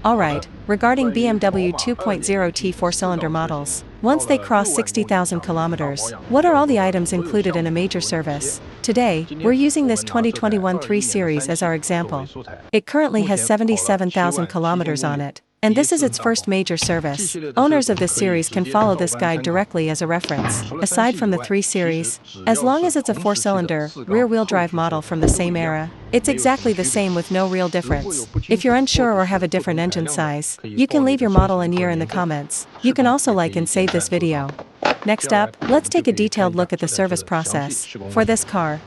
Alright, regarding BMW 2.0T 4-cylinder models, once they cross 60,000 kilometers, what are all the items included in a major service? Today, we're using this 2021 3 Series as our example. It currently has 77,000 kilometers on it, and this is its first major service. Owners of this series can follow this guide directly as a reference. Aside from the 3 Series, as long as it's a 4-cylinder, rear-wheel drive model from the same era, it's exactly the same with no real difference. If you're unsure or have a different engine size, you can leave your model and year in the comments. You can also like and save this video. Next up, let's take a detailed look at the service process for this car.